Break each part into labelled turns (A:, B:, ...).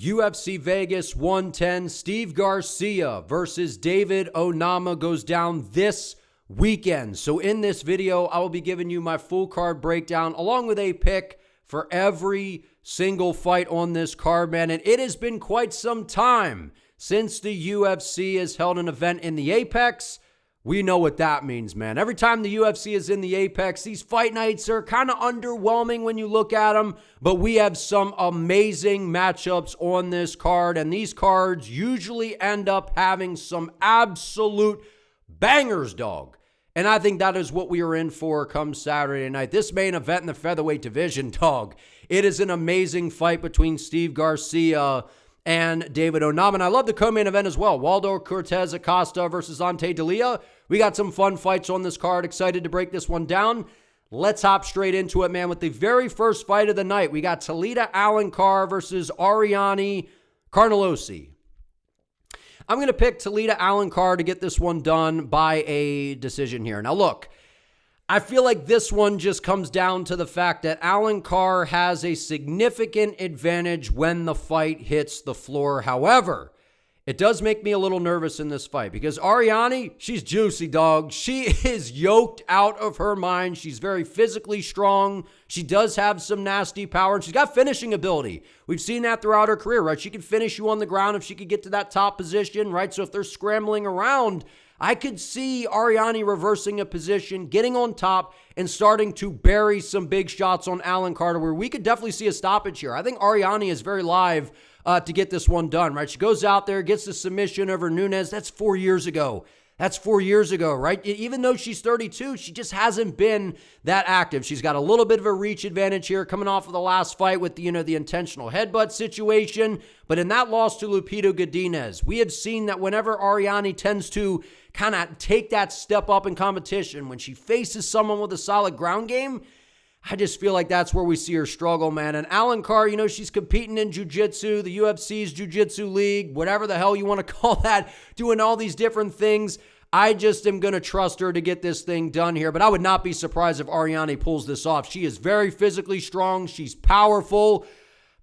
A: UFC Vegas 110, Steve Garcia versus David Onama goes down this weekend. So in this video, I will be giving you my full card breakdown along with a pick for every single fight on this card, man. And it has been quite some time since the UFC has held an event in the Apex. We know what that means, man. Every time the UFC is in the Apex, these fight nights are kind of underwhelming when you look at them, but we have some amazing matchups on this card, and these cards usually end up having some absolute bangers, dog. And I think that is what we are in for come Saturday night. This main event in the featherweight division, dog, it is an amazing fight between Steve Garcia and David Onama. And I love the co-main event as well. Waldo Cortes-Acosta versus Donte Delija. We got some fun fights on this card. Excited to break this one down. Let's hop straight into it, man. With the very first fight of the night, we got Talita Alencar versus Ariane Carnelossi. I'm going to pick Talita Alencar to get this one done by a decision here. Now, look, I feel like this one just comes down to the fact that Alencar has a significant advantage when the fight hits the floor. However, it does make me a little nervous in this fight because Ariane, she's juicy, dog. She is yoked out of her mind. She's very physically strong. She does have some nasty power, and she's got finishing ability. We've seen that throughout her career, right? She can finish you on the ground if she could get to that top position, right? So if they're scrambling around, I could see Ariane reversing a position, getting on top, and starting to bury some big shots on Alencar, where we could definitely see a stoppage here. I think Ariane is very live to get this one done, right? She goes out there, gets the submission over Nunes. That's 4 years ago. That's 4 years ago, right? Even though she's 32, she just hasn't been that active. She's got a little bit of a reach advantage here coming off of the last fight with the intentional headbutt situation. But in that loss to Lupito Godinez, we have seen that whenever Ariane tends to kind of take that step up in competition, when she faces someone with a solid ground game, I just feel like that's where we see her struggle, man. And Alencar, she's competing in jiu-jitsu, the UFC's jiu-jitsu league, whatever the hell you want to call that, doing all these different things. I just am going to trust her to get this thing done here, but I would not be surprised if Ariane pulls this off. She is very physically strong. She's powerful.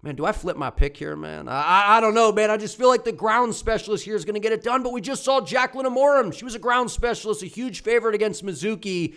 A: Man, do I flip my pick here, man? I don't know, man. I just feel like the ground specialist here is going to get it done, but we just saw Jacqueline Amorim. She was a ground specialist, a huge favorite against Mizuki,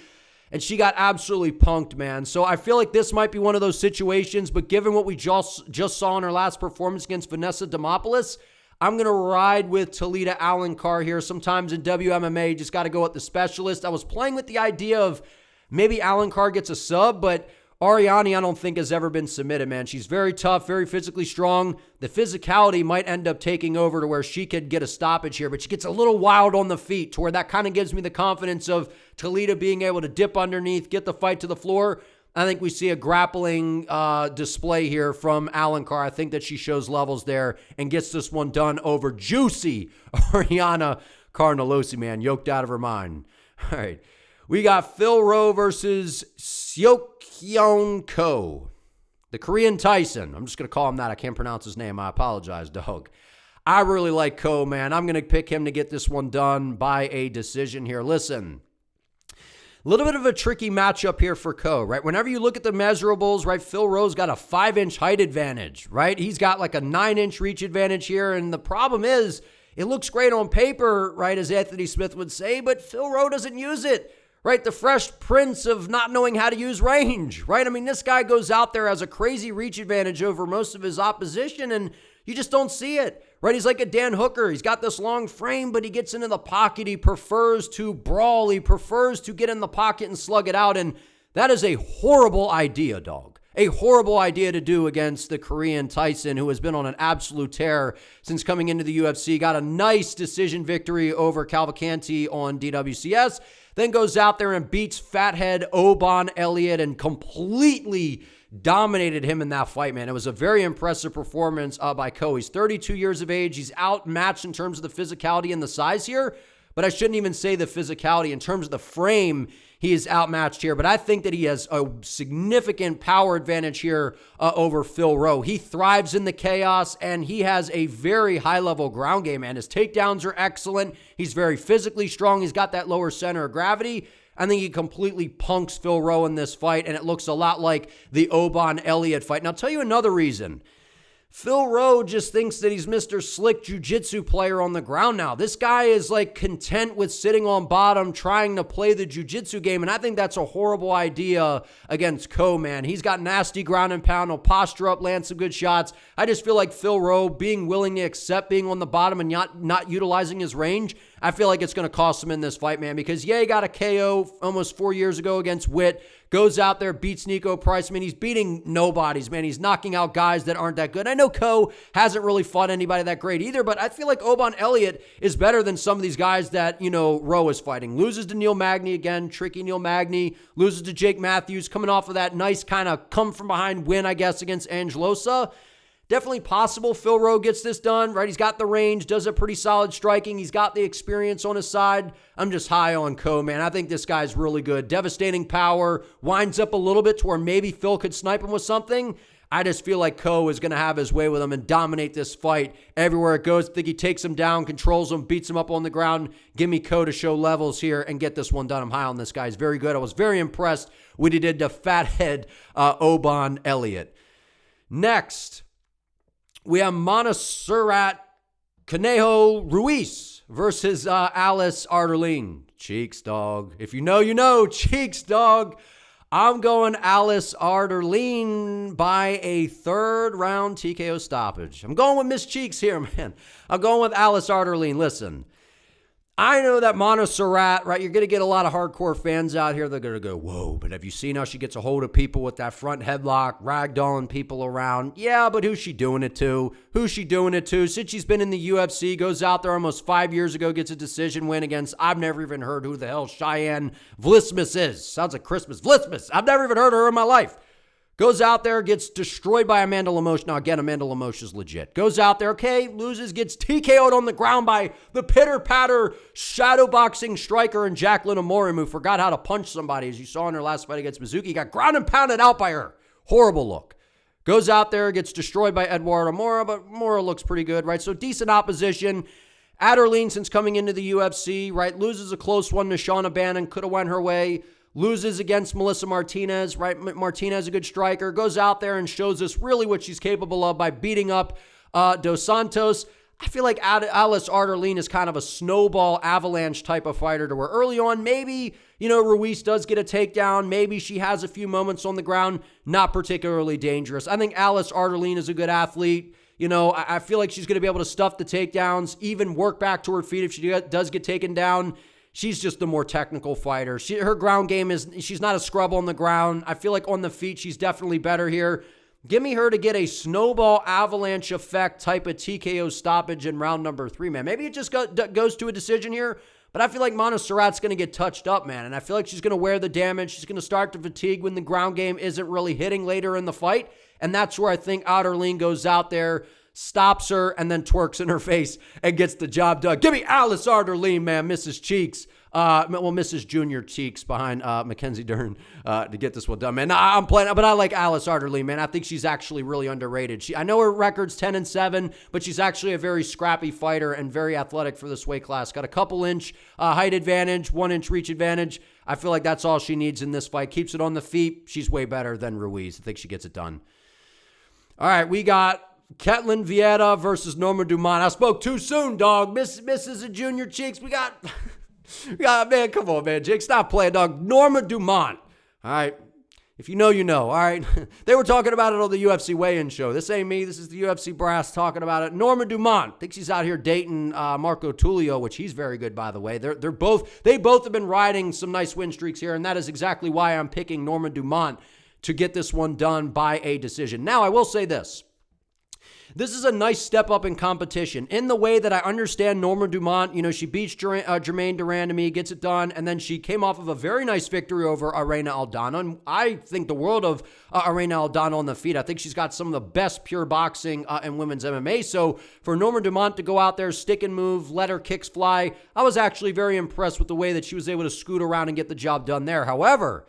A: and she got absolutely punked, man. So I feel like this might be one of those situations, but given what we just saw in her last performance against Vanessa Demopoulos, I'm going to ride with Talita Alencar here. Sometimes in WMMA, you just got to go with the specialist. I was playing with the idea of maybe Alencar gets a sub, but Ariane, I don't think, has ever been submitted, man. She's very tough, very physically strong. The physicality might end up taking over to where she could get a stoppage here, but she gets a little wild on the feet to where that kind of gives me the confidence of Talita being able to dip underneath, get the fight to the floor. I think we see a grappling display here from Alencar. I think that she shows levels there and gets this one done over juicy Ariane Carnelossi, man, yoked out of her mind. All right. We got Phil Rowe versus Seok Ko, the Korean Tyson. I'm just going to call him that. I can't pronounce his name. I apologize, dog. I really like Ko, man. I'm going to pick him to get this one done by a decision here. Listen, a little bit of a tricky matchup here for Ko, right? Whenever you look at the measurables, right, Phil Rowe's got a 5-inch height advantage, right? He's got like a 9-inch reach advantage here, and the problem is it looks great on paper, right, as Anthony Smith would say, but Phil Rowe doesn't use it. Right, the Fresh Prince of not knowing how to use range, right? I mean, this guy goes out there, has a crazy reach advantage over most of his opposition, and you just don't see it, right? He's like a Dan Hooker. He's got this long frame, but he gets into the pocket. He prefers to brawl. He prefers to get in the pocket and slug it out, and that is a horrible idea, dog. A horrible idea to do against the Korean Tyson, who has been on an absolute tear since coming into the UFC. Got a nice decision victory over Cavalcanti on DWCS. Then goes out there and beats fathead Oban Elliott and completely dominated him in that fight, man. It was a very impressive performance by Ko. He's 32 years of age. He's outmatched in terms of the physicality and the size here, but I shouldn't even say the physicality. In terms of the frame, he is outmatched here, but I think that he has a significant power advantage here over Phil Rowe. He thrives in the chaos, and he has a very high-level ground game, man. His takedowns are excellent. He's very physically strong. He's got that lower center of gravity. I think he completely punks Phil Rowe in this fight, and it looks a lot like the Oban Elliott fight. And I'll tell you another reason. Phil Rowe just thinks that he's Mr. Slick Jiu-Jitsu player on the ground now. This guy is like content with sitting on bottom, trying to play the Jiu-Jitsu game, and I think that's a horrible idea against Ko, man. He's got nasty ground and pound. He'll posture up, land some good shots. I just feel like Phil Rowe being willing to accept being on the bottom and not utilizing his range, I feel like it's going to cost him in this fight, man, because he got a KO almost 4 years ago against Witt. Goes out there, beats Nico Price. I mean, he's beating nobodies, man. He's knocking out guys that aren't that good. I know Ko hasn't really fought anybody that great either, but I feel like Oban Elliott is better than some of these guys that, Rowe is fighting. Loses to Neil Magny again, tricky Neil Magny. Loses to Jake Matthews, coming off of that nice kind of come-from-behind win, I guess, against Angelosa. Definitely possible Phil Rowe gets this done, right? He's got the range, does a pretty solid striking. He's got the experience on his side. I'm just high on Ko, man. I think this guy's really good. Devastating power, winds up a little bit to where maybe Phil could snipe him with something. I just feel like Ko is going to have his way with him and dominate this fight everywhere it goes. I think he takes him down, controls him, beats him up on the ground. Give me Ko to show levels here and get this one done. I'm high on this guy. He's very good. I was very impressed what he did to fathead Oban Elliott. Next, we have Montserrat Conejo Ruiz versus Alice Ardelean. Cheeks, dog. If you know, you know. Cheeks, dog. I'm going Alice Ardelean by a third-round TKO stoppage. I'm going with Miss Cheeks here, man. I'm going with Alice Ardelean. Listen, I know that Montserrat, right, you're going to get a lot of hardcore fans out here. They're going to go, whoa, but have you seen how she gets a hold of people with that front headlock, ragdolling people around? Yeah, but who's she doing it to? Who's she doing it to? Since she's been in the UFC, goes out there almost 5 years ago, gets a decision win against, I've never even heard who the hell Cheyenne Vlismus is. Sounds like Christmas. Vlismus. I've never even heard of her in my life. Goes out there, gets destroyed by Amanda Lemos. Now, again, Amanda Lemos is legit. Goes out there, okay, loses, gets TKO'd on the ground by the pitter-patter shadowboxing striker and Jacqueline Amorim, who forgot how to punch somebody, as you saw in her last fight against Mizuki. Got ground and pounded out by her. Horrible look. Goes out there, gets destroyed by Eduardo Mora, but Mora looks pretty good, right? So decent opposition. Ardelean, since coming into the UFC, right, loses a close one to Shauna Bannon. Could have went her way. Loses against Melissa Martinez, right? Martinez, a good striker, goes out there and shows us really what she's capable of by beating up Dos Santos. I feel like Alice Ardelean is kind of a snowball avalanche type of fighter to where early on, maybe, Ruiz does get a takedown. Maybe she has a few moments on the ground, not particularly dangerous. I think Alice Ardelean is a good athlete. I feel like she's going to be able to stuff the takedowns, even work back to her feet if she does get taken down. She's just the more technical fighter. Her ground game she's not a scrub on the ground. I feel like on the feet, she's definitely better here. Give me her to get a snowball avalanche effect type of TKO stoppage in round number 3, man. Maybe it just goes to a decision here, but I feel like Montserrat's going to get touched up, man. And I feel like she's going to wear the damage. She's going to start to fatigue when the ground game isn't really hitting later in the fight. And that's where I think Ardelean goes out there, stops her, and then twerks in her face and gets the job done. Give me Alice Ardelean, man, Mrs. Cheeks. Mrs. Junior Cheeks behind Mackenzie Dern to get this one done, man. I'm playing, but I like Alice Ardelean, man. I think she's actually really underrated. I know her record's 10-7, but she's actually a very scrappy fighter and very athletic for this weight class. Got a couple inch height advantage, 1 inch reach advantage. I feel like that's all she needs in this fight. Keeps it on the feet. She's way better than Ruiz. I think she gets it done. All right, we got Ketlen Viera versus Norma Dumont. I spoke too soon, dog. Mrs. Junior Cheeks. We got, man, come on, man. Jake, stop playing, dog. Norma Dumont. All right. If you know, you know. All right. They were talking about it on the UFC weigh-in show. This ain't me. This is the UFC brass talking about it. Norma Dumont. I think she's out here dating Marco Tullio, which he's very good, by the way. They both have been riding some nice win streaks here, and that is exactly why I'm picking Norma Dumont to get this one done by a decision. Now, I will say this. This is a nice step up in competition in the way that I understand Norma Dumont. She beats Jermaine Durand, gets it done, and then she came off of a very nice victory over Irene Aldana. And I think the world of Irene Aldana on the feet. I think she's got some of the best pure boxing in women's MMA. So for Norma Dumont to go out there, stick and move, let her kicks fly, I was actually very impressed with the way that she was able to scoot around and get the job done there. However,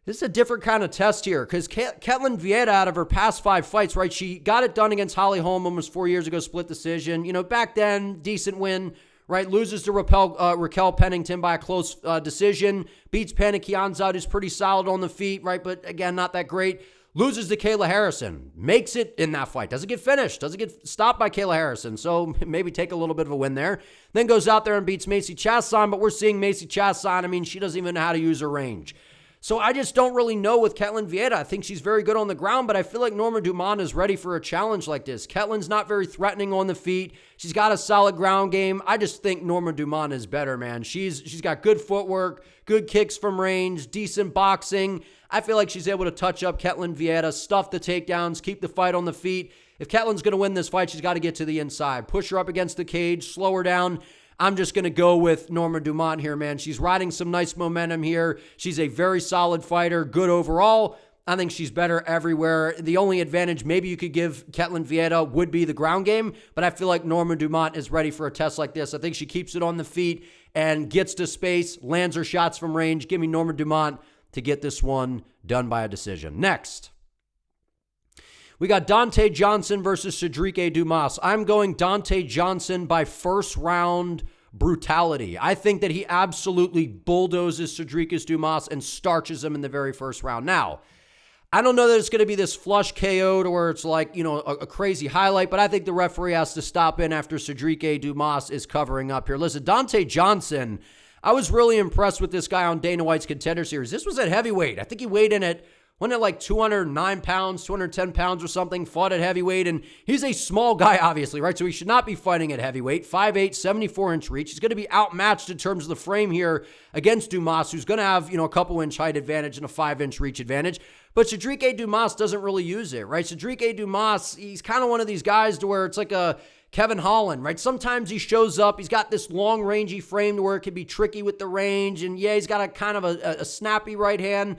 A: this is a different kind of test here because Ketlen Viera, out of her past 5 fights, right, she got it done against Holly Holm almost 4 years ago, split decision. Back then, decent win, right? Loses to Raquel Pennington by a close decision. Beats Panna Kianzad, who's pretty solid on the feet, right? But again, not that great. loses to Kayla Harrison, makes it in that fight, doesn't get finished, doesn't get stopped by Kayla Harrison, so maybe take a little bit of a win there. Then goes out there and beats Macy Chasson, but we're seeing Macy Chasson, I mean, she doesn't even know how to use her range. So I just don't really know with Ketlen Viera. I think she's very good on the ground, but I feel like Norma Dumont is ready for a challenge like this. Ketlen's not very threatening on the feet. She's got a solid ground game. I just think Norma Dumont is better, man. She's got good footwork, good kicks from range, decent boxing. I feel like she's able to touch up Ketlen Viera, stuff the takedowns, keep the fight on the feet. If Ketlen's going to win this fight, she's got to get to the inside. Push her up against the cage, slow her down. I'm just going to go with Norma Dumont here, man. She's riding some nice momentum here. She's a very solid fighter, good overall. I think she's better everywhere. The only advantage maybe you could give Ketlen Viera would be the ground game, but I feel like Norma Dumont is ready for a test like this. I think she keeps it on the feet and gets to space, lands her shots from range. Give me Norma Dumont to get this one done by a decision. Next, we got Donte Johnson versus Sedriques Dumas. I'm going Donte Johnson by first round brutality. I think that he absolutely bulldozes Sedriques Dumas and starches him in the very first round. Now, I don't know that it's going to be this flush KO to where it's like, a crazy highlight, but I think the referee has to stop in after Sedriques Dumas is covering up here. Listen, Donte Johnson, I was really impressed with this guy on Dana White's Contender Series. This was at heavyweight. I think he weighed in at, wasn't it like 209 pounds, 210 pounds or something, fought at heavyweight, and he's a small guy, obviously, right? So he should not be fighting at heavyweight. 5'8", 74-inch reach. He's going to be outmatched in terms of the frame here against Dumas, who's going to have, a couple-inch height advantage and a 5-inch reach advantage. But Sedriques Dumas doesn't really use it, right? Sedriques Dumas, he's kind of one of these guys to where it's like a Kevin Holland, right? Sometimes he shows up, he's got this long, rangy frame to where it can be tricky with the range, and yeah, he's got a kind of a snappy right hand,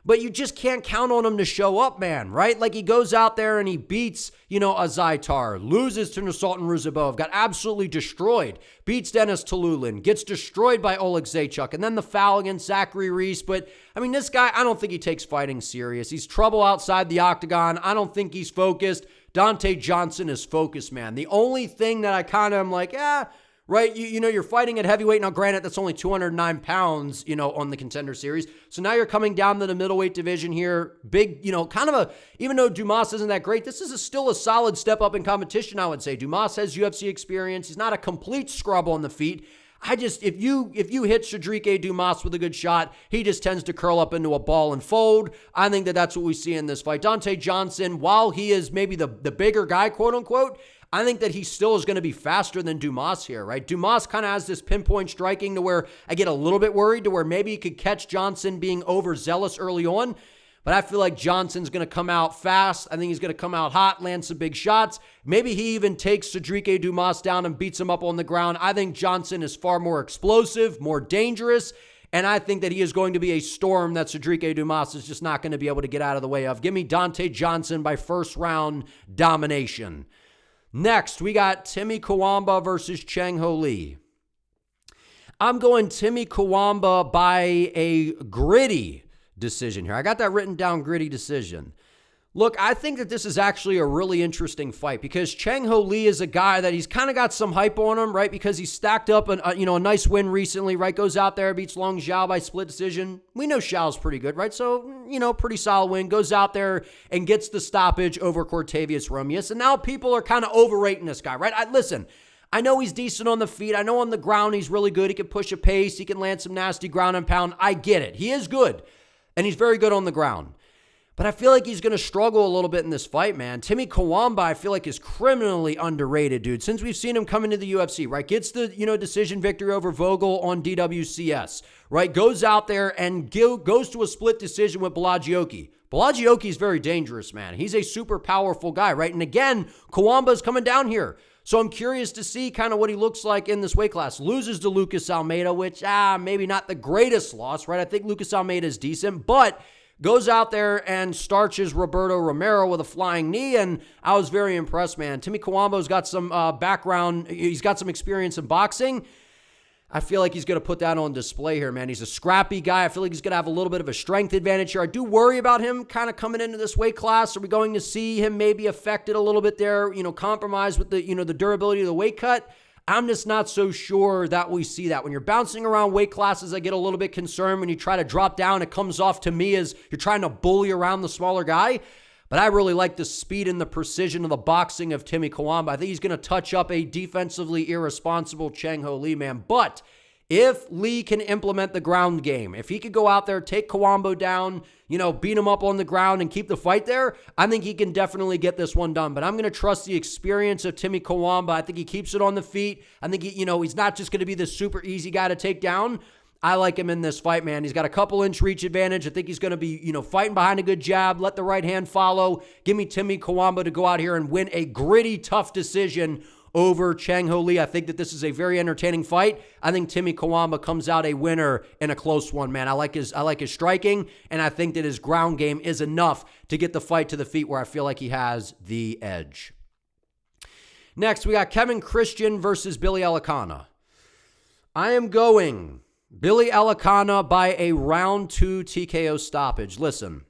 A: but you just can't count on him to show up, man, right? Like he goes out there and he beats, a Zaitar, loses to Nursultan Ruzabov, got absolutely destroyed, beats Dennis Talulin, gets destroyed by Oleg Zaychuk, and then the foul against Zachary Reese. But, I mean, this guy, I don't think he takes fighting serious. He's trouble outside the octagon. I don't think he's focused. Donte Johnson is focused, man. The only thing that I kind of am like, right, you're fighting at heavyweight. Now, granted, that's only 209 pounds, on the Contender Series. So now you're coming down to the middleweight division here. Big, kind of even though Dumas isn't that great, this is still a solid step up in competition, I would say. Dumas has UFC experience. He's not a complete scrub on the feet. If you hit Sedriques Dumas with a good shot, he just tends to curl up into a ball and fold. I think that's what we see in this fight. Donte Johnson, while he is maybe the bigger guy, quote unquote, I think that he still is going to be faster than Dumas here, right? Dumas kind of has this pinpoint striking to where I get a little bit worried to where maybe he could catch Johnson being overzealous early on. But I feel like Johnson's going to come out fast. I think he's going to come out hot, land some big shots. Maybe he even takes Sedriques Dumas down and beats him up on the ground. I think Johnson is far more explosive, more dangerous, and I think that he is going to be a storm that Sedriques Dumas is just not going to be able to get out of the way of. Give me Donte Johnson by first round domination. Next, we got Timmy Cuamba versus Chang Ho Lee. I'm going Timmy Cuamba by a gritty decision here. I got that written down, gritty decision. Look, I think that this is actually a really interesting fight because Chang Ho Lee is a guy that he's kind of got some hype on him, right? Because he's stacked up a nice win recently, right? Goes out there, beats Long Zhao by split decision. We know Zhao's pretty good, right? So, pretty solid win. Goes out there and gets the stoppage over Cortavius Romius. And now people are kind of overrating this guy, right? Listen, I know he's decent on the feet. I know on the ground he's really good. He can push a pace. He can land some nasty ground and pound. I get it. He is good. And he's very good on the ground. But I feel like he's going to struggle a little bit in this fight, man. Timmy Cuamba, I feel like, is criminally underrated, dude. Since we've seen him come into the UFC, right? Gets the, decision victory over Vogel on DWCS, right? Goes out there and goes to a split decision with Belagioki. Belagioki is very dangerous, man. He's a super powerful guy, right? And again, Cuamba's coming down here. So I'm curious to see kind of what he looks like in this weight class. Loses to Lucas Almeida, which, maybe not the greatest loss, right? I think Lucas Almeida is decent, but goes out there and starches Roberto Romero with a flying knee, and I was very impressed, man. Timmy Cuamba's got some background. He's got some experience in boxing. I feel like he's going to put that on display here, man. He's a scrappy guy. I feel like he's going to have a little bit of a strength advantage here. I do worry about him kind of coming into this weight class. Are we going to see him maybe affected a little bit there, compromised with the, the durability of the weight cut? I'm just not so sure that we see that. When you're bouncing around weight classes, I get a little bit concerned. When you try to drop down, it comes off to me as you're trying to bully around the smaller guy. But I really like the speed and the precision of the boxing of Timmy Cuamba. I think he's going to touch up a defensively irresponsible Chang Ho Lee, man. But if Lee can implement the ground game, if he could go out there, take Cuamba down, beat him up on the ground and keep the fight there, I think he can definitely get this one done. But I'm going to trust the experience of Timmy Cuamba. I think he keeps it on the feet. I think he's not just going to be the super easy guy to take down. I like him in this fight, man. He's got a couple inch reach advantage. I think he's going to be, fighting behind a good jab, let the right hand follow. Give me Timmy Cuamba to go out here and win a gritty, tough decision over Chang Ho Lee. I think that this is a very entertaining fight. I think Timmy Cuamba comes out a winner in a close one, man. I like his striking, and I think that his ground game is enough to get the fight to the feet where I feel like he has the edge. Next, we got Kevin Christian versus Billy Elekana. I am going Billy Elekana by a round 2 TKO stoppage. Listen,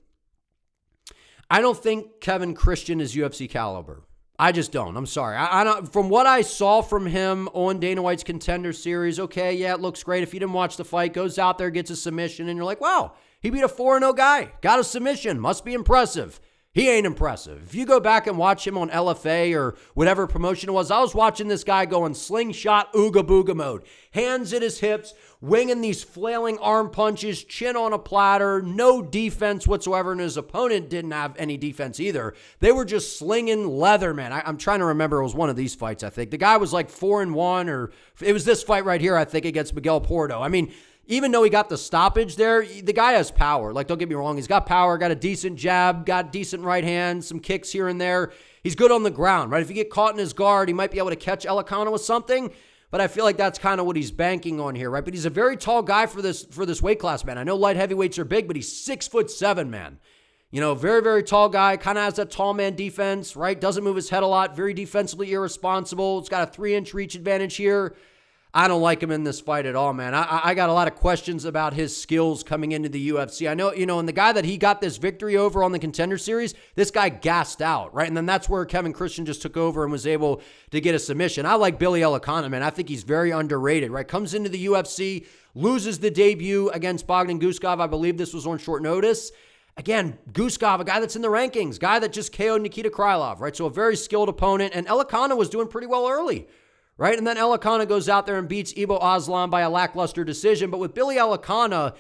A: I don't think Kevin Christian is UFC caliber. I just don't. I'm sorry. I don't. From what I saw from him on Dana White's Contender Series, okay, yeah, it looks great. If you didn't watch the fight, goes out there, gets a submission, and you're like, wow, he beat a 4-0 guy. Got a submission. Must be impressive. He ain't impressive. If you go back and watch him on LFA or whatever promotion it was, I was watching this guy going slingshot ooga booga mode. Hands at his hips, winging these flailing arm punches, chin on a platter, no defense whatsoever, and his opponent didn't have any defense either. They were just slinging leather, man. I'm trying to remember. It was one of these fights, I think. The guy was like 4-1, or it was this fight right here, I think, against Miguel Porto. I mean, even though he got the stoppage there, the guy has power. Like, don't get me wrong. He's got power, got a decent jab, got decent right hand, some kicks here and there. He's good on the ground, right? If you get caught in his guard, he might be able to catch Elekana with something. But I feel like that's kind of what he's banking on here, right? But he's a very tall guy for this weight class, man. I know light heavyweights are big, but he's 6'7", man. Very, very tall guy. Kind of has that tall man defense, right? Doesn't move his head a lot. Very defensively irresponsible. It's got a 3-inch reach advantage here. I don't like him in this fight at all, man. I got a lot of questions about his skills coming into the UFC. I know, and the guy that he got this victory over on the Contender Series, this guy gassed out, right? And then that's where Kevin Christian just took over and was able to get a submission. I like Billy Elekana, man. I think he's very underrated, right? Comes into the UFC, loses the debut against Bogdan Guskov. I believe this was on short notice. Again, Guskov, a guy that's in the rankings, guy that just KO'd Nikita Krylov, right? So a very skilled opponent. And Elekana was doing pretty well early, right? And then Elekana goes out there and beats Ibo Aslan by a lackluster decision. But with Billy Elekana,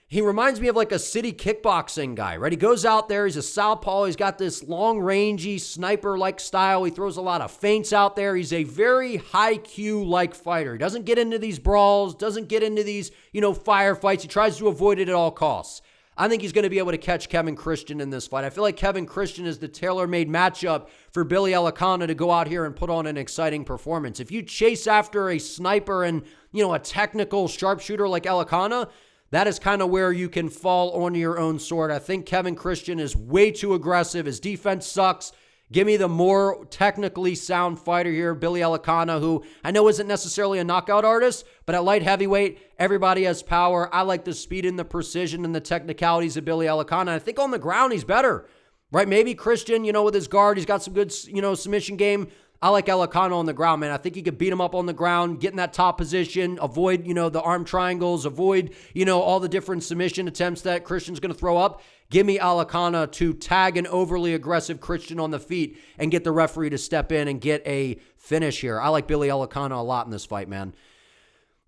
A: he reminds me of like a city kickboxing guy, right? He goes out there, he's a southpaw, he's got this long-rangey, sniper-like style. He throws a lot of feints out there. He's a very high-Q-like fighter. He doesn't get into these brawls, doesn't get into these, firefights. He tries to avoid it at all costs. I think he's going to be able to catch Kevin Christian in this fight. I feel like Kevin Christian is the tailor-made matchup for Billy Elekana to go out here and put on an exciting performance. If you chase after a sniper and, a technical sharpshooter like Elekana, that is kind of where you can fall on your own sword. I think Kevin Christian is way too aggressive. His defense sucks. Give me the more technically sound fighter here, Billy Elekana, who I know isn't necessarily a knockout artist, but at light heavyweight, everybody has power. I like the speed and the precision and the technicalities of Billy Elekana. I think on the ground, he's better, right? Maybe Christian, with his guard, he's got some good, submission game. I like Elekana on the ground, man. I think he could beat him up on the ground, get in that top position, avoid, the arm triangles, avoid, all the different submission attempts that Christian's going to throw up. Give me Elekana to tag an overly aggressive Christian on the feet and get the referee to step in and get a finish here. I like Billy Elekana a lot in this fight, man.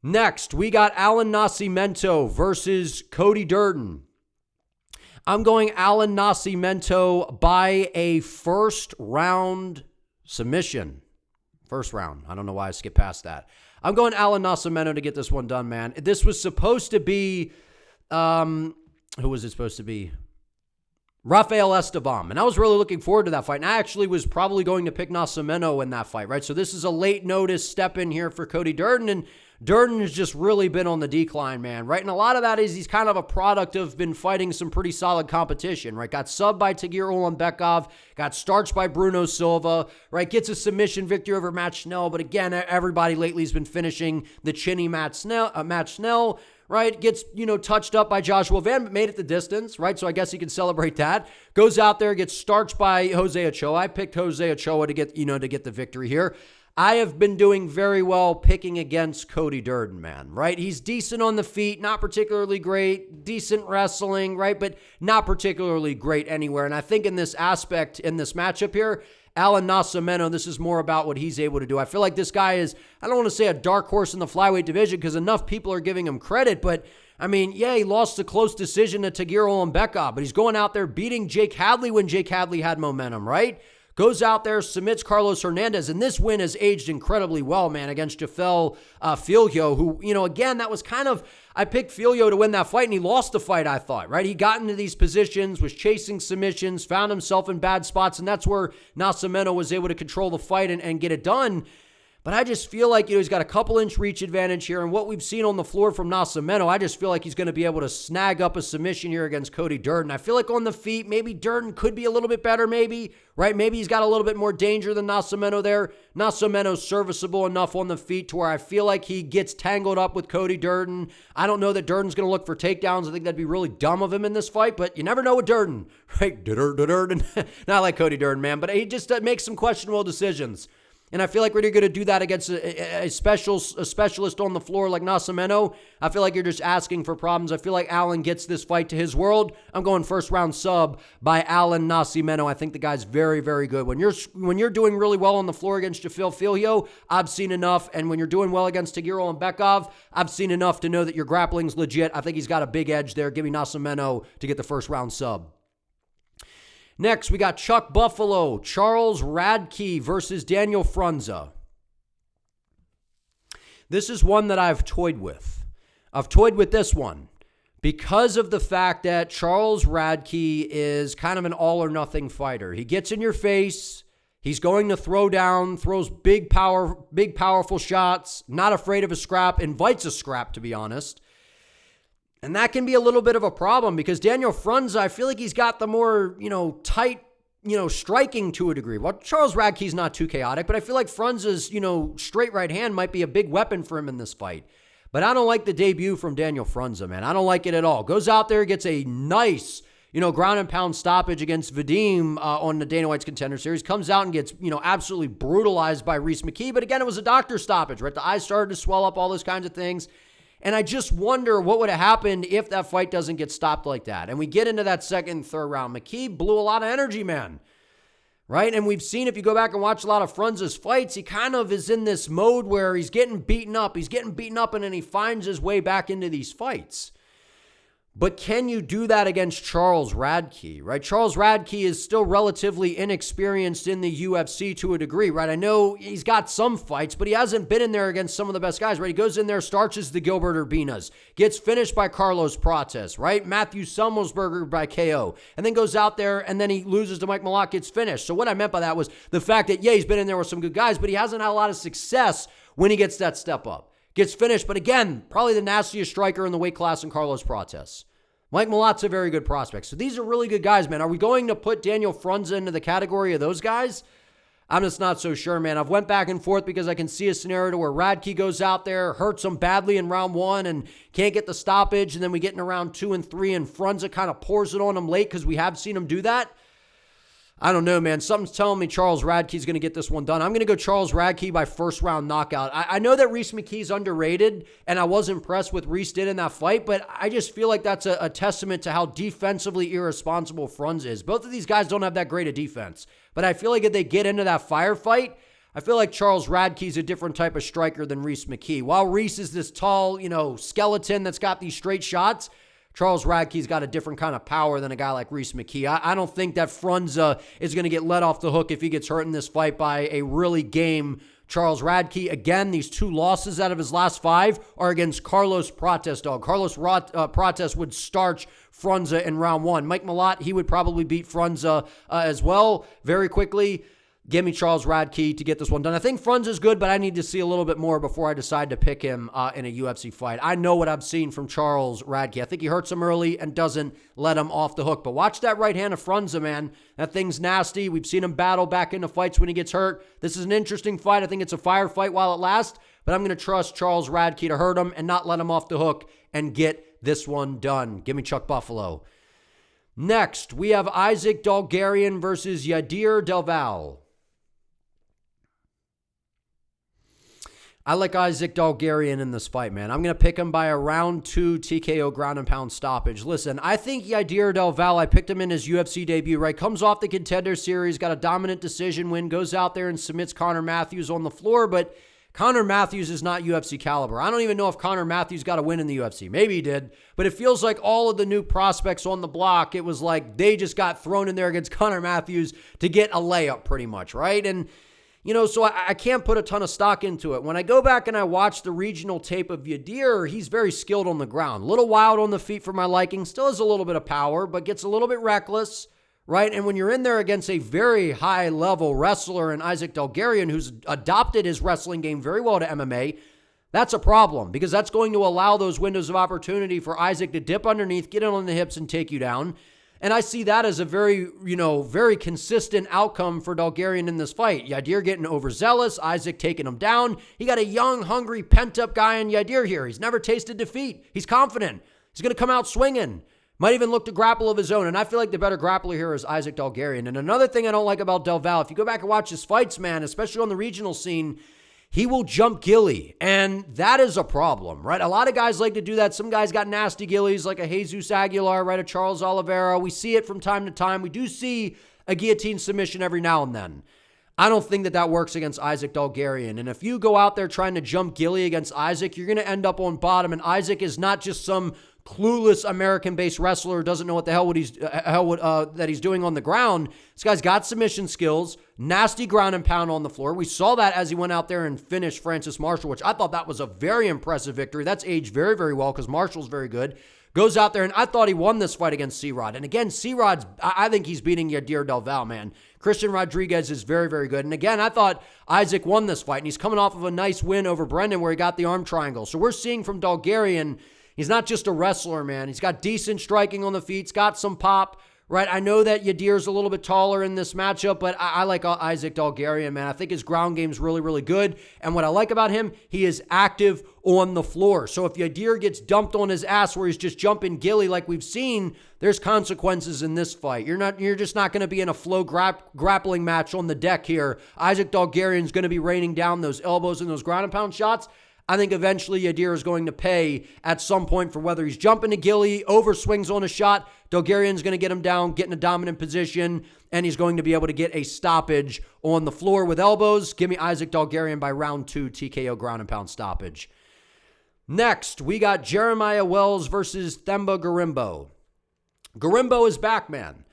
A: Next, we got Allan Nascimento versus Cody Durden. I'm going Allan Nascimento by a first round submission. First round. I don't know why I skipped past that. I'm going Allan Nascimento to get this one done, man. This was supposed to be, who was it supposed to be? Rafael Esteban. And I was really looking forward to that fight. And I actually was probably going to pick Nascimento in that fight, right? So this is a late notice step in here for Cody Durden. And Durden has just really been on the decline, man, right? And a lot of that is he's kind of a product of been fighting some pretty solid competition, right? Got subbed by Tagir Ulanbekov, got starched by Bruno Silva, right? Gets a submission victory over Matt Schnell. But again, everybody lately has been finishing the chinny Matt Schnell, right? Gets, touched up by Joshua Van, but made it the distance, right? So I guess you can celebrate that. Goes out there, gets starched by Jose Ochoa. I picked Jose Ochoa to get, to get the victory here. I have been doing very well picking against Cody Durden, man, right? He's decent on the feet, not particularly great, decent wrestling, right? But not particularly great anywhere. And I think in this aspect, in this matchup here, Allan Nascimento, this is more about what he's able to do. I feel like this guy is, I don't want to say a dark horse in the flyweight division because enough people are giving him credit, but I mean, yeah, he lost a close decision to Tagiro Mbeka, but he's going out there beating Jake Hadley when Jake Hadley had momentum, right? Goes out there, submits Carlos Hernandez, and this win has aged incredibly well, man, against Jafel Filho, who, again, that was kind of, I picked Filho to win that fight, and he lost the fight, I thought, right? He got into these positions, was chasing submissions, found himself in bad spots, and that's where Nascimento was able to control the fight and get it done. But I just feel like, he's got a couple-inch reach advantage here, and what we've seen on the floor from Nascimento, I just feel like he's going to be able to snag up a submission here against Cody Durden. I feel like on the feet, maybe Durden could be a little bit better, maybe, right? Maybe he's got a little bit more danger than Nascimento there. Nascimento's serviceable enough on the feet to where I feel like he gets tangled up with Cody Durden. I don't know that Durden's going to look for takedowns. I think that'd be really dumb of him in this fight, but you never know with Durden, right? Durden. Not like Cody Durden, man, but he just makes some questionable decisions. And I feel like when you're going to do that against a specialist on the floor like Nascimento, I feel like you're just asking for problems. I feel like Allan gets this fight to his world. I'm going first round sub by Allan Nascimento. I think the guy's very, very good. When you're doing really well on the floor against Jafel Filho, I've seen enough. And when you're doing well against Tagiro Mbeka, I've seen enough to know that your grappling's legit. I think he's got a big edge there. Give me Nascimento to get the first round sub. Next, we got Chuck Buffalo, Charles Radke versus Daniel Frunza. This is one that I've toyed with. I've toyed with this one because of the fact that Charles Radke is kind of an all-or-nothing fighter. He gets in your face. He's going to throw down, throws big, powerful shots, not afraid of a scrap, invites a scrap, to be honest. And that can be a little bit of a problem because Daniel Frunza, I feel like he's got the more, tight, striking to a degree. Well, Charles Radke's not too chaotic, but I feel like Frunza's, straight right hand might be a big weapon for him in this fight. But I don't like the debut from Daniel Frunza, man. I don't like it at all. Goes out there, gets a nice, ground and pound stoppage against Vadim on the Dana White's Contender Series. Comes out and gets, absolutely brutalized by Rhys McKee. But again, it was a doctor stoppage, right? The eyes started to swell up, all those kinds of things. And I just wonder what would have happened if that fight doesn't get stopped like that. And we get into that second and third round. McKee blew a lot of energy, man. Right? And we've seen, if you go back and watch a lot of Frunza's fights, he kind of is in this mode where he's getting beaten up. And then he finds his way back into these fights. But can you do that against Charles Radke, right? Charles Radke is still relatively inexperienced in the UFC to a degree, right? I know he's got some fights, but he hasn't been in there against some of the best guys, right? He goes in there, starches the Gilbert Urbinas, gets finished by Carlos Prates, right? Matthew Summelsberger by KO, and then goes out there, and then he loses to Mike Malott, gets finished. So what I meant by that was the fact that, yeah, he's been in there with some good guys, but he hasn't had a lot of success when he gets that step up. Gets finished, but again, probably the nastiest striker in the weight class in Carlos Prates. Mike Malott's a very good prospect. So these are really good guys, man. Are we going to put Daniel Frunza into the category of those guys? I'm just not so sure, man. I've went back and forth because I can see a scenario where Radke goes out there, hurts him badly in round 1 and can't get the stoppage, and then we get into round 2 and 3 and Frunza kind of pours it on him late because we have seen him do that. I don't know, man. Something's telling me Charles Radke's going to get this one done. I'm going to go Charles Radke by first round knockout. I know that Rhys McKee's underrated, and I was impressed with Rhys did in that fight, but I just feel like that's a testament to how defensively irresponsible Frunza is. Both of these guys don't have that great a defense, but I feel like if they get into that firefight, I feel like Charles Radke's a different type of striker than Rhys McKee. While Rhys is this tall, skeleton that's got these straight shots, Charles Radke's got a different kind of power than a guy like Rhys McKee. I don't think that Frunza is going to get let off the hook if he gets hurt in this fight by a really game Charles Radke. Again, these 2 losses out of his last 5 are against Carlos Prates, dog. Carlos Prates would starch Frunza in round 1. Mike Malott, he would probably beat Frunza as well very quickly. Give me Charles Radke to get this one done. I think Frunza's good, but I need to see a little bit more before I decide to pick him in a UFC fight. I know what I've seen from Charles Radke. I think he hurts him early and doesn't let him off the hook. But watch that right hand of Frunza, man. That thing's nasty. We've seen him battle back into fights when he gets hurt. This is an interesting fight. I think it's a firefight while it lasts, but I'm going to trust Charles Radke to hurt him and not let him off the hook and get this one done. Give me Chuck Buffalo. Next, we have Isaac Dalgarian versus Yadir Delval. I like Isaac Dalgarian in this fight, man. I'm going to pick him by a round 2 TKO ground and pound stoppage. Listen, I think Yadira Del Val, I picked him in his UFC debut, right? Comes off the Contender Series, got a dominant decision win, goes out there and submits Connor Matthews on the floor, but Connor Matthews is not UFC caliber. I don't even know if Connor Matthews got a win in the UFC. Maybe he did, but it feels like all of the new prospects on the block, it was like they just got thrown in there against Connor Matthews to get a layup pretty much, right? And so I can't put a ton of stock into it. When I go back and I watch the regional tape of Yadir, he's very skilled on the ground. A little wild on the feet for my liking. Still has a little bit of power, but gets a little bit reckless, right? And when you're in there against a very high-level wrestler in Isaac Dalgarian, who's adopted his wrestling game very well to MMA, that's a problem because that's going to allow those windows of opportunity for Isaac to dip underneath, get in on the hips, and take you down. And I see that as a very, very consistent outcome for Dalgarian in this fight. Yadir getting overzealous, Isaac taking him down. He got a young, hungry, pent-up guy in Yadir here. He's never tasted defeat. He's confident. He's going to come out swinging. Might even look to grapple of his own. And I feel like the better grappler here is Isaac Dalgarian. And another thing I don't like about Del Val, if you go back and watch his fights, man, especially on the regional scene, he will jump gilly, and that is a problem, right? A lot of guys like to do that. Some guys got nasty gillies, like a Jesus Aguilar, right? A Charles Oliveira. We see it from time to time. We do see a guillotine submission every now and then. I don't think that works against Isaac Dalgarian. And if you go out there trying to jump gilly against Isaac, you're going to end up on bottom. And Isaac is not just some clueless American-based wrestler who doesn't know what the hell that he's doing on the ground. This guy's got submission skills, nasty ground and pound on the floor. We saw that as he went out there and finished Francis Marshall, which I thought that was a very impressive victory. That's aged very, very well because Marshall's very good. Goes out there, and I thought he won this fight against C-Rod. And again, C-Rod's, I think he's beating Yadir Del Val, man. Christian Rodriguez is very, very good. And again, I thought Isaac won this fight, and he's coming off of a nice win over Brendan where he got the arm triangle. So we're seeing from Dalgarian, he's not just a wrestler, man. He's got decent striking on the feet. He's got some pop, right? I know that Yadir's a little bit taller in this matchup, but I like Isaac Dalgarian, man. I think his ground game's really, really good. And what I like about him, he is active on the floor. So if Yadir gets dumped on his ass where he's just jumping gilly like we've seen, there's consequences in this fight. You're just not going to be in a flow grappling match on the deck here. Isaac Dalgarian's going to be raining down those elbows and those ground and pound shots. I think eventually Yadir is going to pay at some point for whether he's jumping to gilly, over swings on a shot. Dalgarian's going to get him down, get in a dominant position, and he's going to be able to get a stoppage on the floor with elbows. Give me Isaac Dalgarian by round 2 TKO ground and pound stoppage. Next, we got Jeremiah Wells versus Themba Gorimbo. Gorimbo is back, man.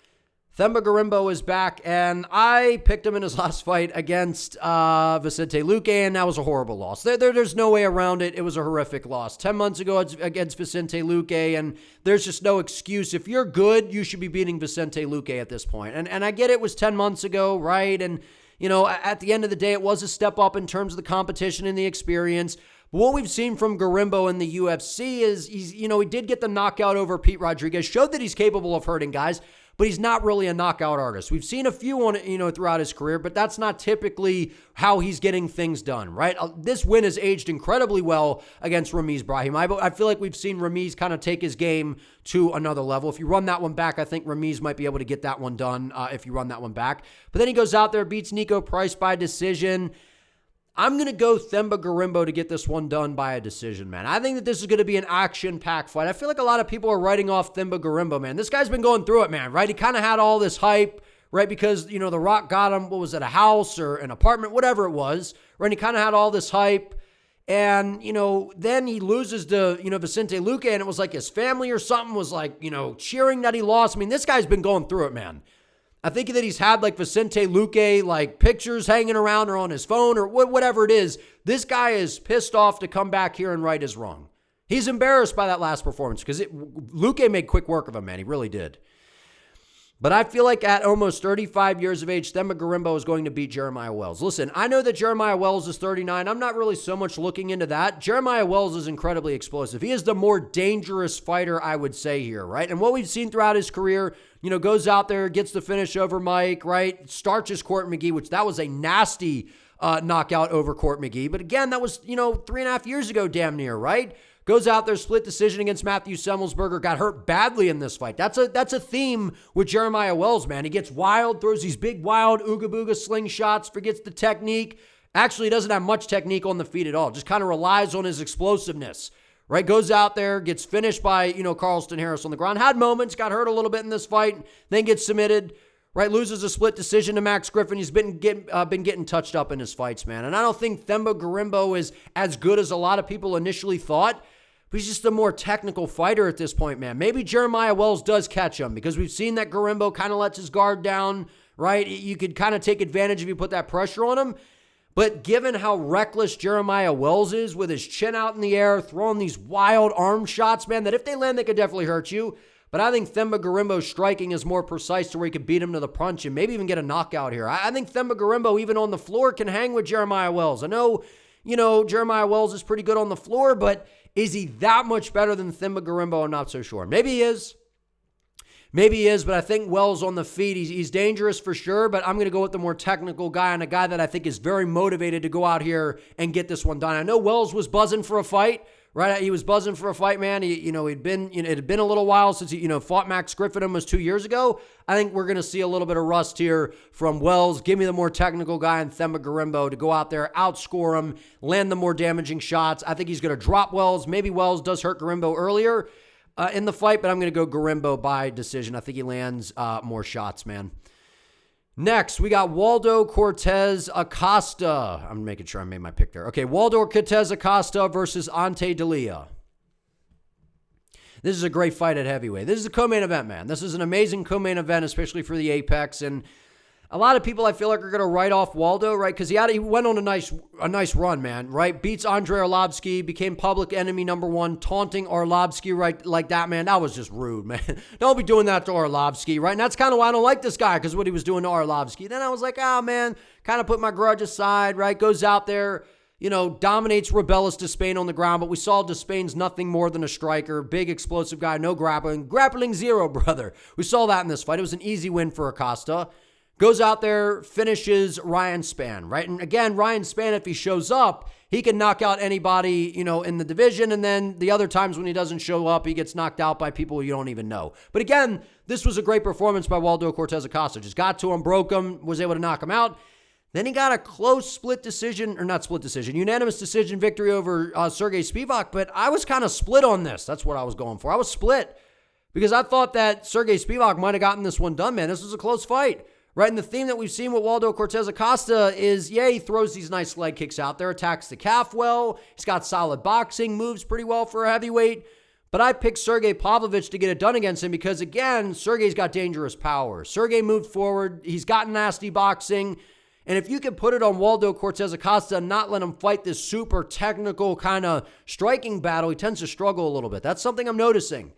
A: Themba Gorimbo is back, and I picked him in his last fight against Vicente Luque, and that was a horrible loss. There's no way around it. It was a horrific loss. 10 months ago against Vicente Luque, and there's just no excuse. If you're good, you should be beating Vicente Luque at this point. And I get it was 10 months ago, right? And, at the end of the day, it was a step up in terms of the competition and the experience. But what we've seen from Gorimbo in the UFC is he did get the knockout over Pete Rodriguez, showed that he's capable of hurting guys, but he's not really a knockout artist. We've seen a few on it, throughout his career, but that's not typically how he's getting things done, right? This win has aged incredibly well against Ramiz Brahim. I feel like we've seen Ramiz kind of take his game to another level. If you run that one back, I think Ramiz might be able to get that one done if you run that one back. But then he goes out there, beats Nico Price by decision. I'm going to go Themba Gorimbo to get this one done by a decision, man. I think that this is going to be an action-packed fight. I feel like a lot of people are writing off Themba Gorimbo, man. This guy's been going through it, man, right? He kind of had all this hype, right? Because, The Rock got him, what was it, a house or an apartment, whatever it was, right? And he kind of had all this hype. And, then he loses to, Vicente Luque, and it was like his family or something was like, cheering that he lost. I mean, this guy's been going through it, man. I think that he's had like Vicente Luque, like pictures hanging around or on his phone or whatever it is. This guy is pissed off to come back here and right his wrong. He's embarrassed by that last performance because Luque made quick work of him, man. He really did. But I feel like at almost 35 years of age, Themba Gorimbo is going to beat Jeremiah Wells. Listen, I know that Jeremiah Wells is 39. I'm not really so much looking into that. Jeremiah Wells is incredibly explosive. He is the more dangerous fighter, I would say here, right? And what we've seen throughout his career, goes out there, gets the finish over Mike, right? Starches Court McGee, which that was a nasty knockout over Court McGee. But again, that was, 3.5 years ago, damn near, right? Goes out there, split decision against Matthew Semmelsberger, got hurt badly in this fight. That's a theme with Jeremiah Wells, man. He gets wild, throws these big, wild, ooga-booga slingshots, forgets the technique, Actually, he doesn't have much technique on the feet at all. Just kind of relies on his explosiveness, right? Goes out there, gets finished by, Carlston Harris on the ground. Had moments, got hurt a little bit in this fight, then gets submitted, right? Loses a split decision to Max Griffin. He's been getting touched up in his fights, man. And I don't think Themba Gorimbo is as good as a lot of people initially thought. But he's just a more technical fighter at this point, man. Maybe Jeremiah Wells does catch him because we've seen that Gorimbo kind of lets his guard down, right? You could kind of take advantage if you put that pressure on him. But given how reckless Jeremiah Wells is with his chin out in the air, throwing these wild arm shots, man, that if they land, they could definitely hurt you. But I think Themba Gorimbo's striking is more precise to where he could beat him to the punch and maybe even get a knockout here. I think Themba Gorimbo, even on the floor, can hang with Jeremiah Wells. I know, Jeremiah Wells is pretty good on the floor, but is he that much better than Themba Gorimbo? I'm not so sure. Maybe he is. But I think Wells on the feet, he's dangerous for sure, but I'm going to go with the more technical guy and a guy that I think is very motivated to go out here and get this one done. I know Wells was buzzing for a fight, right? He was buzzing for a fight, man. It had been a little while since he, fought Max Griffin almost 2 years ago. I think we're going to see a little bit of rust here from Wells. Give me the more technical guy in Themba Gorimbo to go out there, outscore him, land the more damaging shots. I think he's going to drop Wells. Maybe Wells does hurt Gorimbo earlier in the fight, but I'm going to go Gorimbo by decision. I think he lands more shots, man. Next, we got Waldo Cortes-Acosta. I'm making sure I made my pick there. Okay, Waldo Cortes-Acosta versus Ante Delija. This is a great fight at heavyweight. This is a co-main event, man. This is an amazing co-main event, especially for the Apex. And a lot of people, I feel like, are going to write off Waldo, right? Because he went on a nice run, man, right? Beats Andrei Arlovsky, became public enemy #1, taunting Arlovsky, right? Like that, man. That was just rude, man. Don't be doing that to Arlovsky, right? And that's kind of why I don't like this guy, because what he was doing to Arlovsky. Then I was like, oh, man, kind of put my grudge aside, right? Goes out there, dominates Rebellis Despain on the ground, but we saw Despain's nothing more than a striker, big explosive guy, no grappling zero, brother. We saw that in this fight. It was an easy win for Acosta. Goes out there, finishes Ryan Spann, right? And again, Ryan Spann, if he shows up, he can knock out anybody, in the division. And then the other times when he doesn't show up, he gets knocked out by people you don't even know. But again, this was a great performance by Waldo Cortes-Acosta. Just got to him, broke him, was able to knock him out. Then he got a close unanimous decision victory over Sergey Spivak. But I was kind of split on this. That's what I was going for. I was split because I thought that Sergey Spivak might have gotten this one done, man. This was a close fight. Right, and the theme that we've seen with Waldo Cortes-Acosta is, he throws these nice leg kicks out there, attacks the calf well. He's got solid boxing, moves pretty well for a heavyweight. But I picked Sergey Pavlovich to get it done against him because, again, Sergey's got dangerous power. Sergey moved forward. He's got nasty boxing. And if you can put it on Waldo Cortes-Acosta and not let him fight this super technical kind of striking battle, he tends to struggle a little bit. That's something I'm noticing.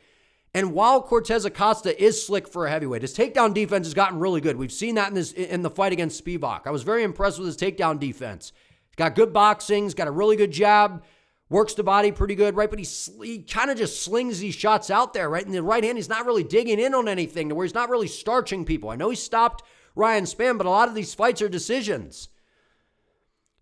A: And while Cortes-Acosta is slick for a heavyweight, his takedown defense has gotten really good. We've seen that in the fight against Spivak. I was very impressed with his takedown defense. He's got good boxing. He's got a really good jab. Works the body pretty good, right? But he kind of just slings these shots out there, right? In the right hand, he's not really digging in on anything to where he's not really starching people. I know he stopped Ryan Spann, but a lot of these fights are decisions.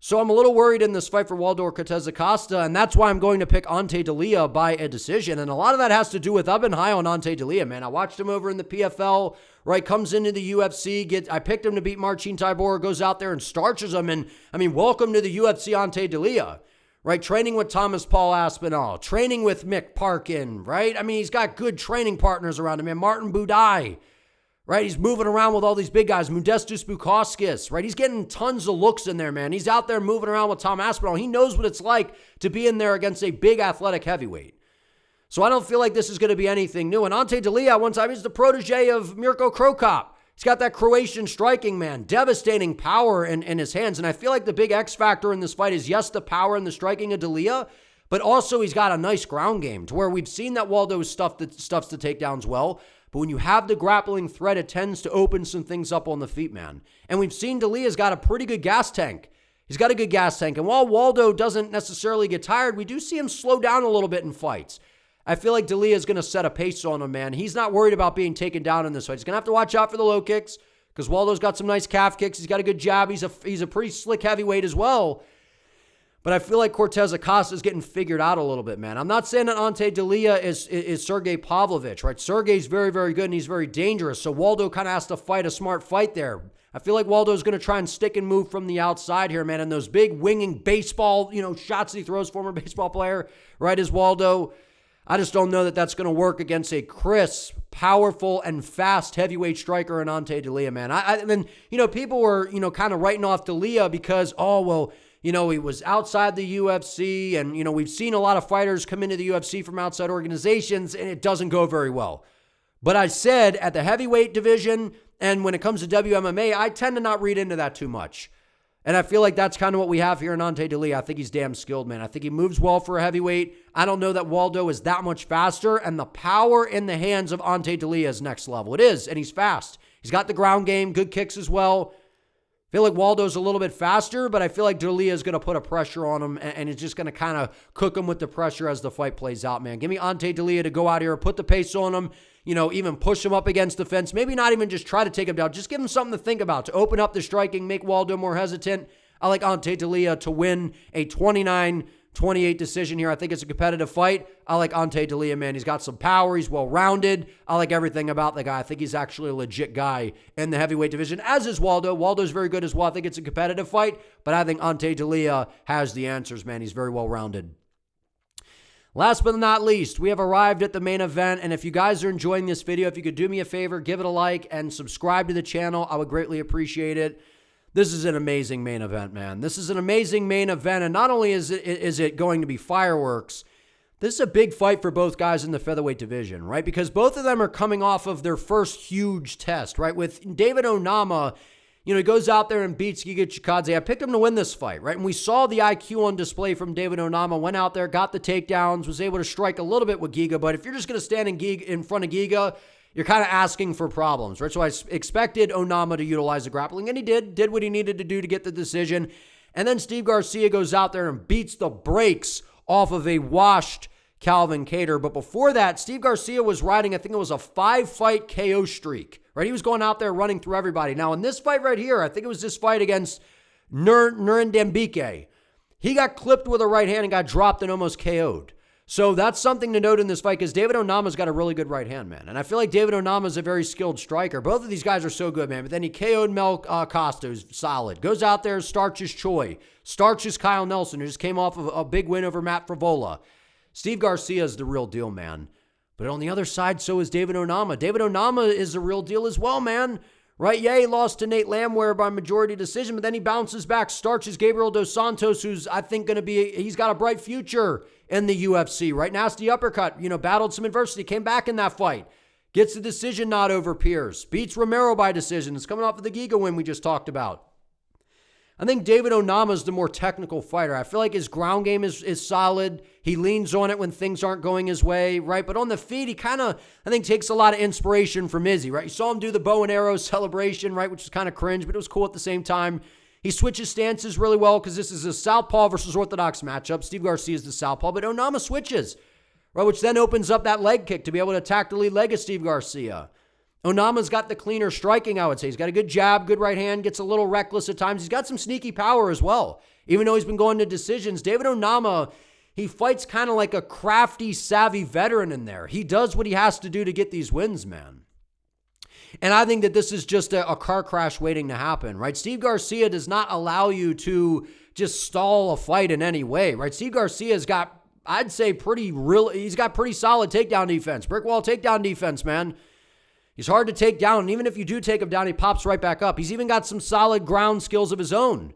A: So I'm a little worried in this fight for Waldo Cortes-Acosta, and that's why I'm going to pick Ante Delija by a decision. And a lot of that has to do with I've been high on Ante Delija, man. I watched him over in the PFL, right? Comes into the UFC, I picked him to beat Marcin Tybura, goes out there and starches him. And welcome to the UFC, Ante Delija, right? Training with Thomas Paul Aspinall, training with Mick Parkin, right? He's got good training partners around him, man. Martin Budai. Right, he's moving around with all these big guys. Modestus Bukauskas, right? He's getting tons of looks in there, man. He's out there moving around with Tom Aspinall. He knows what it's like to be in there against a big athletic heavyweight. So I don't feel like this is going to be anything new. And Ante Delija, one time, he's the protege of Mirko Krokop. He's got that Croatian striking, man. Devastating power in his hands. And I feel like the big X factor in this fight is, yes, the power and the striking of Delija, but also he's got a nice ground game to where we've seen that Waldo stuffs the takedowns well. But when you have the grappling threat, it tends to open some things up on the feet, man. And we've seen Delia's got a pretty good gas tank. He's got a good gas tank. And while Waldo doesn't necessarily get tired, we do see him slow down a little bit in fights. I feel like Delija is going to set a pace on him, man. He's not worried about being taken down in this fight. He's going to have to watch out for the low kicks because Waldo's got some nice calf kicks. He's got a good jab. He's a pretty slick heavyweight as well. But I feel like Cortes-Acosta is getting figured out a little bit, man. I'm not saying that Ante Delija is Sergey Pavlovich, right? Sergey's very, very good and he's very dangerous. So Waldo kind of has to fight a smart fight there. I feel like Waldo's going to try and stick and move from the outside here, man. And those big winging baseball, shots that he throws, former baseball player, right, as Waldo. I just don't know that that's going to work against a crisp, powerful, and fast heavyweight striker in Onte Delija, man. And people were, kind of writing off Delija because, he was outside the UFC, and, we've seen a lot of fighters come into the UFC from outside organizations, and it doesn't go very well. But I said at the heavyweight division, and when it comes to WMMA, I tend to not read into that too much. And I feel like that's kind of what we have here in Onte Delija. I think he's damn skilled, man. I think he moves well for a heavyweight. I don't know that Waldo is that much faster, and the power in the hands of Onte Delija is next level. It is, and he's fast. He's got the ground game, good kicks as well. I feel like Waldo's a little bit faster, but I feel like Delija is going to put a pressure on him, and is just going to kind of cook him with the pressure as the fight plays out, man. Give me Onte Delija to go out here, put the pace on him, even push him up against the fence. Maybe not even just try to take him down. Just give him something to think about, to open up the striking, make Waldo more hesitant. I like Onte Delija to win a 29-28 decision here. I think it's a competitive fight. I like Onte Delija, man. He's got some power. He's well-rounded. I like everything about the guy. I think he's actually a legit guy in the heavyweight division, as is Waldo. Waldo's very good as well. I think it's a competitive fight, but I think Onte Delija has the answers, man. He's very well-rounded. Last but not least, we have arrived at the main event, and if you guys are enjoying this video, if you could do me a favor, give it a like and subscribe to the channel, I would greatly appreciate it. This is an amazing main event, man. This is an amazing main event, and not only is it going to be fireworks, this is a big fight for both guys in the featherweight division, right? Because both of them are coming off of their first huge test, right? With David Onama, he goes out there and beats Giga Chikadze. I picked him to win this fight, right? And we saw the IQ on display from David Onama, went out there, got the takedowns, was able to strike a little bit with Giga, but if you're just going to stand in front of Giga, you're kind of asking for problems, right? So I expected Onama to utilize the grappling, and he did what he needed to do to get the decision. And then Steve Garcia goes out there and beats the brakes off of a washed Calvin Kattar. But before that, Steve Garcia was riding, I think it was a 5-fight KO streak, right? He was going out there running through everybody. Now, in this fight right here, I think it was this fight against Nurendembike, he got clipped with a right hand and got dropped and almost KO'd. So that's something to note in this fight because David Onama's got a really good right hand, man. And I feel like David Onama's a very skilled striker. Both of these guys are so good, man. But then he KO'd Costa, who's solid. Goes out there, starches Choi. Starches Kyle Nelson, who just came off of a big win over Matt Frivola. Steve Garcia is the real deal, man. But on the other side, so is David Onama. David Onama is the real deal as well, man. Right? Yeah, he lost to Nate Landwehr by majority decision, but then he bounces back, starches Gabriel Dos Santos, who's, I think, he's got a bright future in the UFC, right? Nasty uppercut, battled some adversity, came back in that fight, gets the decision nod over Pierce, beats Romero by decision. It's coming off of the Giga win we just talked about. I think David Onama is the more technical fighter. I feel like his ground game is solid. He leans on it when things aren't going his way, right? But on the feet, he kind of, I think, takes a lot of inspiration from Izzy, right? You saw him do the bow and arrow celebration, right, which was kind of cringe, but it was cool at the same time. He switches stances really well because this is a southpaw versus orthodox matchup. Steve Garcia is the southpaw, but Onama switches, right, which then opens up that leg kick to be able to attack the lead leg of Steve Garcia. Onama's got the cleaner striking, I would say. He's got a good jab, good right hand, gets a little reckless at times. He's got some sneaky power as well. Even though he's been going to decisions, David Onama, he fights kind of like a crafty, savvy veteran in there. He does what he has to do to get these wins, man. And I think that this is just a car crash waiting to happen, right? Steve Garcia does not allow you to just stall a fight in any way, right? Steve Garcia's got, I'd say, he's got pretty solid takedown defense. Brick wall takedown defense, man. He's hard to take down, and even if you do take him down, he pops right back up. He's even got some solid ground skills of his own,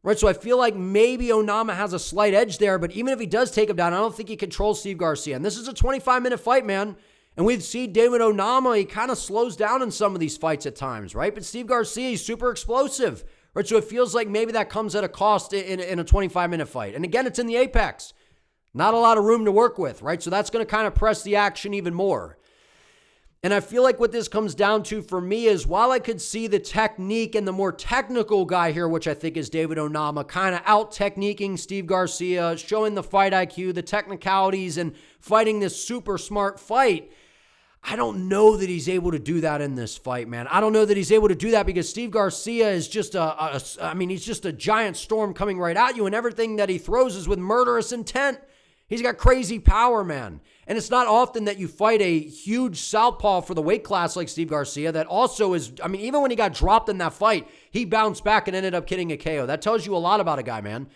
A: right? So I feel like maybe Onama has a slight edge there, but even if he does take him down, I don't think he controls Steve Garcia. And this is a 25-minute fight, man. And we've seen David Onama, he kind of slows down in some of these fights at times, right? But Steve Garcia, he's super explosive, right? So it feels like maybe that comes at a cost in a 25-minute fight. And again, it's in the apex. Not a lot of room to work with, right? So that's going to kind of press the action even more. And I feel like what this comes down to for me is while I could see the technique and the more technical guy here, which I think is David Onama, kind of out-techniquing Steve Garcia, showing the fight IQ, the technicalities, and fighting this super smart fight, I don't know that he's able to do that in this fight, man. I don't know that he's able to do that because Steve Garcia is just he's just a giant storm coming right at you, and everything that he throws is with murderous intent. He's got crazy power, man. And it's not often that you fight a huge southpaw for the weight class like Steve Garcia that also is, I mean, even when he got dropped in that fight, he bounced back and ended up getting a KO. That tells you a lot about a guy, man.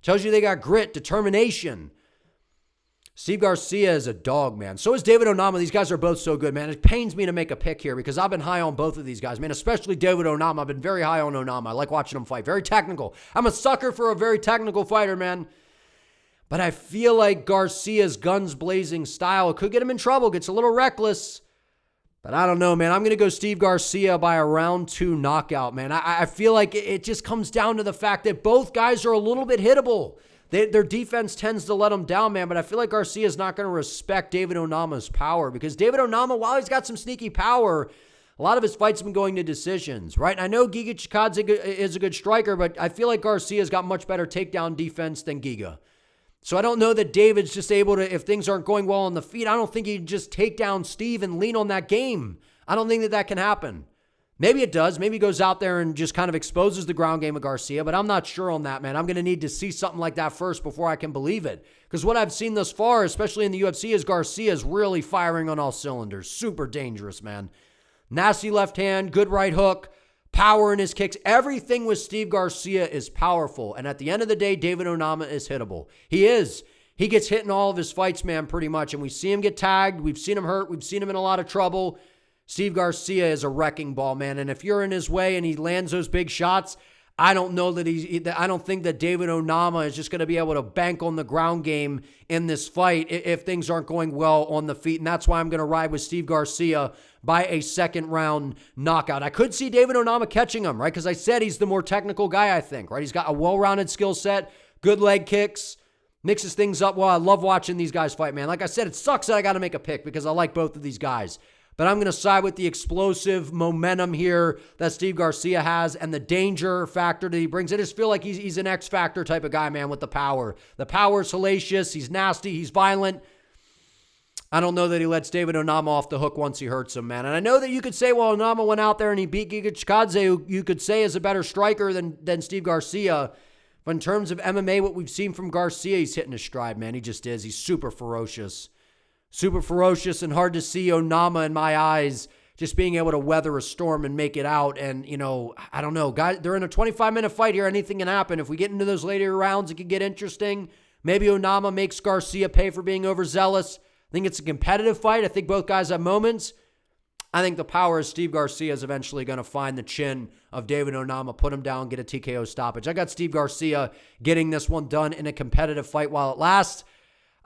A: Tells you they got grit, determination. Steve Garcia is a dog, man. So is David Onama. These guys are both so good, man. It pains me to make a pick here because I've been high on both of these guys, man, especially David Onama. I've been very high on Onama. I like watching him fight. Very technical. I'm a sucker for a very technical fighter, man. But I feel like Garcia's guns blazing style could get him in trouble. Gets a little reckless. But I don't know, man. I'm going to go Steve Garcia by a round 2 knockout, man. I feel like it just comes down to the fact that both guys are a little bit hittable. Their defense tends to let them down, man, but I feel like Garcia is not going to respect David Onama's power because David Onama, while he's got some sneaky power, a lot of his fights have been going to decisions, right? I know Giga Chikadze is a good striker, but I feel like Garcia's got much better takedown defense than Giga. So I don't know that David's just able to, if things aren't going well on the feet, I don't think he'd just take down Steve and lean on that game. I don't think that can happen. Maybe it does. Maybe he goes out there and just kind of exposes the ground game of Garcia, but I'm not sure on that, man. I'm going to need to see something like that first before I can believe it. Because what I've seen thus far, especially in the UFC, is Garcia's really firing on all cylinders. Super dangerous, man. Nasty left hand, good right hook, power in his kicks. Everything with Steve Garcia is powerful. And at the end of the day, David Onama is hittable. He is. He gets hit in all of his fights, man, pretty much. And we see him get tagged. We've seen him hurt. We've seen him in a lot of trouble. Steve Garcia is a wrecking ball, man. And if you're in his way and he lands those big shots, I don't know that I don't think that David Onama is just going to be able to bank on the ground game in this fight if things aren't going well on the feet. And that's why I'm going to ride with Steve Garcia by a second round knockout. I could see David Onama catching him, right? Because I said he's the more technical guy, I think, right? He's got a well-rounded skill set, good leg kicks, mixes things up. Well, I love watching these guys fight, man. Like I said, it sucks that I got to make a pick because I like both of these guys. But I'm going to side with the explosive momentum here that Steve Garcia has and the danger factor that he brings. I just feel like he's an X-Factor type of guy, man, with the power. The power is hellacious. He's nasty. He's violent. I don't know that he lets David Onama off the hook once he hurts him, man. And I know that you could say, well, Onama went out there and he beat Giga Chikadze, who you could say is a better striker than Steve Garcia. But in terms of MMA, what we've seen from Garcia, he's hitting his stride, man. He just is. He's super ferocious. Super ferocious and hard to see Onama in my eyes just being able to weather a storm and make it out. And, you know, I don't know. Guys, they're in a 25-minute fight here. Anything can happen. If we get into those later rounds, it could get interesting. Maybe Onama makes Garcia pay for being overzealous. I think it's a competitive fight. I think both guys have moments. I think the power of Steve Garcia is eventually going to find the chin of David Onama, put him down, get a TKO stoppage. I got Steve Garcia getting this one done in a competitive fight while it lasts.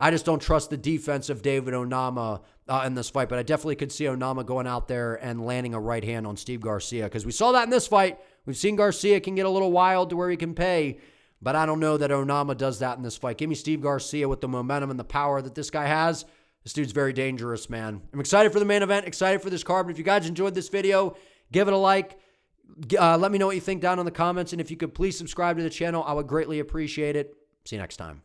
A: I just don't trust the defense of David Onama in this fight, but I definitely could see Onama going out there and landing a right hand on Steve Garcia because we saw that in this fight. We've seen Garcia can get a little wild to where he can pay, but I don't know that Onama does that in this fight. Give me Steve Garcia with the momentum and the power that this guy has. This dude's very dangerous, man. I'm excited for the main event, excited for this card, but if you guys enjoyed this video, give it a like. Let me know what you think down in the comments, and if you could please subscribe to the channel, I would greatly appreciate it. See you next time.